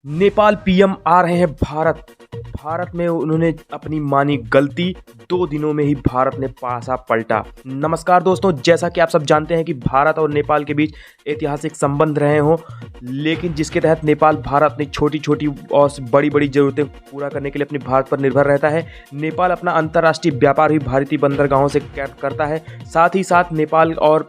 Nepal PM आ रहे हैं भारत में उन्होंने अपनी मानी गलती। 2 दिनों में ही भारत ने पासा पलटा। नमस्कार दोस्तों, जैसा कि आप सब जानते हैं कि भारत और नेपाल के बीच ऐतिहासिक संबंध रहे हों, लेकिन जिसके तहत नेपाल भारत अपनी छोटी छोटी और बड़ी बड़ी ज़रूरतें पूरा करने के लिए अपने भारत पर निर्भर रहता है। नेपाल अपना अंतर्राष्ट्रीय व्यापार भी भारतीय बंदरगाहों से करता है। साथ ही साथ नेपाल और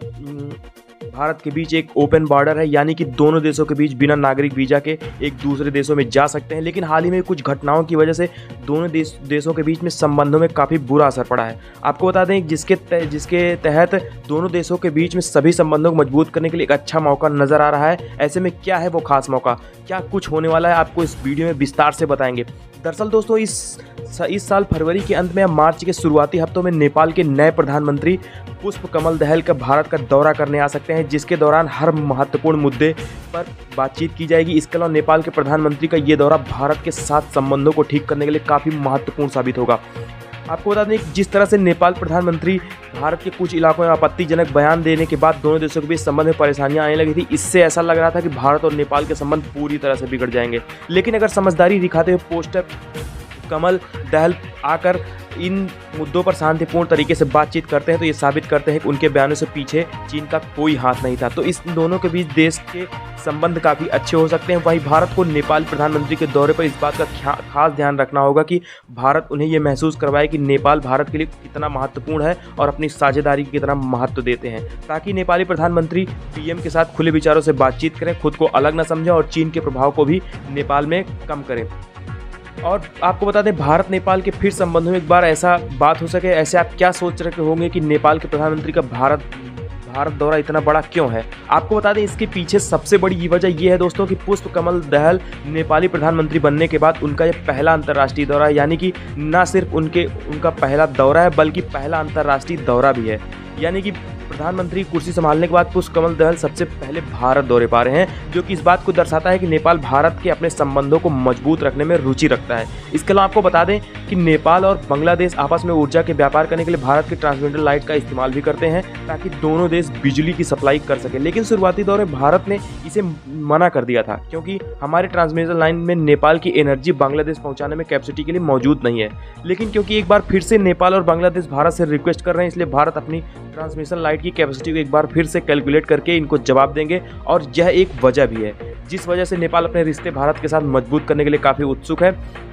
भारत के बीच एक ओपन बॉर्डर है, यानी कि दोनों देशों के बीच बिना नागरिक वीज़ा के एक दूसरे देशों में जा सकते हैं। लेकिन हाल ही में कुछ घटनाओं की वजह से दोनों देशों के बीच में संबंधों में काफ़ी बुरा असर पड़ा है। आपको बता दें जिसके तहत दोनों देशों के बीच में सभी संबंधों को मजबूत करने के लिए एक अच्छा मौका नज़र आ रहा है। ऐसे में क्या है वो खास मौका, क्या कुछ होने वाला है, आपको इस वीडियो में विस्तार से बताएंगे। दरअसल दोस्तों, इस साल फरवरी के अंत में या मार्च के शुरुआती हफ्तों में नेपाल के नए प्रधानमंत्री पुष्पकमल दहल का भारत का दौरा करने आ सकते हैं, जिसके दौरान हर महत्वपूर्ण मुद्दे पर बातचीत की जाएगी। इसके अलावा नेपाल के प्रधानमंत्री का ये दौरा भारत के साथ संबंधों को ठीक करने के लिए काफ़ी महत्वपूर्ण साबित होगा। आपको बता दें कि जिस तरह से नेपाल प्रधानमंत्री भारत के कुछ इलाकों में आपत्तिजनक बयान देने के बाद दोनों देशों के बीच संबंध में परेशानियां आने लगी थी, इससे ऐसा लग रहा था कि भारत और नेपाल के संबंध पूरी तरह से बिगड़ जाएंगे। लेकिन अगर समझदारी दिखाते हुए पोस्टर कमल दहल आकर इन मुद्दों पर शांतिपूर्ण तरीके से बातचीत करते हैं तो ये साबित करते हैं कि उनके बयानों से पीछे चीन का कोई हाथ नहीं था। तो इस दोनों के बीच देश के संबंध काफ़ी अच्छे हो सकते हैं। वहीं भारत को नेपाल प्रधानमंत्री के दौरे पर इस बात का खास ध्यान रखना होगा कि भारत उन्हें ये महसूस करवाए कि नेपाल भारत के लिए कितना महत्वपूर्ण है और अपनी साझेदारी की कितना महत्व देते हैं, ताकि नेपाली प्रधानमंत्री पीएम के साथ खुले विचारों से बातचीत करें, खुद को अलग न समझें और चीन के प्रभाव को भी नेपाल में कम करें। और आपको बता दें, भारत नेपाल के फिर संबंधों में एक बार ऐसा बात हो सके, ऐसे आप क्या सोच रहे होंगे कि नेपाल के प्रधानमंत्री का भारत दौरा इतना बड़ा क्यों है। आपको बता दें, इसके पीछे सबसे बड़ी वजह यह है दोस्तों कि पुष्पकमल दहल नेपाली प्रधानमंत्री बनने के बाद उनका यह पहला अंतर्राष्ट्रीय दौरा है, यानी कि न सिर्फ उनका पहला दौरा है बल्कि पहला अंतर्राष्ट्रीय दौरा भी है। यानी कि प्रधानमंत्री कुर्सी संभालने के बाद पुष्पकमल दहल सबसे पहले भारत दौरे पा रहे हैं, जो कि इस बात को दर्शाता है कि नेपाल भारत के अपने संबंधों को मजबूत रखने में रुचि रखता है। इसके अलावा आपको बता दें कि नेपाल और बांग्लादेश आपस में ऊर्जा के व्यापार करने के लिए भारत के ट्रांसमिशन लाइन का इस्तेमाल भी करते हैं, ताकि दोनों देश बिजली की सप्लाई कर सकें। लेकिन शुरुआती दौर में भारत ने इसे मना कर दिया था, क्योंकि हमारे ट्रांसमिशन लाइन में नेपाल की एनर्जी बांग्लादेश पहुँचाने में कैपेसिटी के लिए मौजूद नहीं है। लेकिन क्योंकि एक बार फिर से नेपाल और बांग्लादेश भारत से रिक्वेस्ट कर रहे हैं, इसलिए भारत अपनी ट्रांसमिशन लाइन की कैपेसिटी को एक बार फिर से कैलकुलेट करके इनको जवाब देंगे। और यह एक वजह भी है जिस वजह से नेपाल अपने रिश्ते भारत के साथ मजबूत करने के लिए काफ़ी उत्सुक है,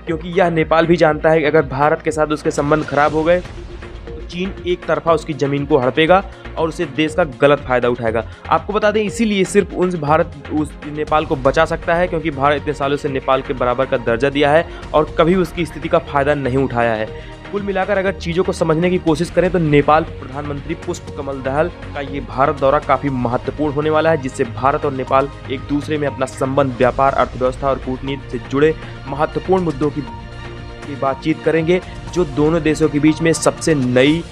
क्योंकि यह नेपाल भी जानता है कि अगर भारत के साथ उसके संबंध खराब हो गए तो चीन एक तरफा उसकी ज़मीन को हड़पेगा और उसे देश का गलत फायदा उठाएगा। आपको बता दें, इसीलिए सिर्फ उस नेपाल को बचा सकता है, क्योंकि भारत इतने सालों से नेपाल के बराबर का दर्जा दिया है और कभी उसकी स्थिति का फायदा नहीं उठाया है। कुल मिलाकर अगर चीज़ों को समझने की कोशिश करें तो नेपाल प्रधानमंत्री पुष्पकमल दहल का ये भारत दौरा काफ़ी महत्वपूर्ण होने वाला है, जिससे भारत और नेपाल एक दूसरे में अपना संबंध, व्यापार, अर्थव्यवस्था और कूटनीति से जुड़े महत्वपूर्ण मुद्दों की बातचीत करेंगे, जो दोनों देशों के बीच में सबसे नई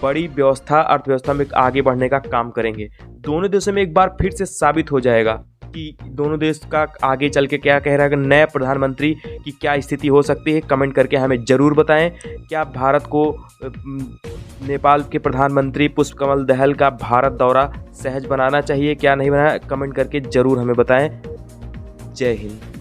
बड़ी अर्थव्यवस्था में आगे बढ़ने का काम करेंगे। दोनों देशों में एक बार फिर से साबित हो जाएगा कि दोनों देश का आगे चल के क्या कह रहा है, नए प्रधानमंत्री की क्या स्थिति हो सकती है। कमेंट करके हमें ज़रूर बताएं, क्या भारत को नेपाल के प्रधानमंत्री पुष्पकमल दहल का भारत दौरा सहज बनाना चाहिए, क्या नहीं बनाना। कमेंट करके ज़रूर हमें बताएं। जय हिंद।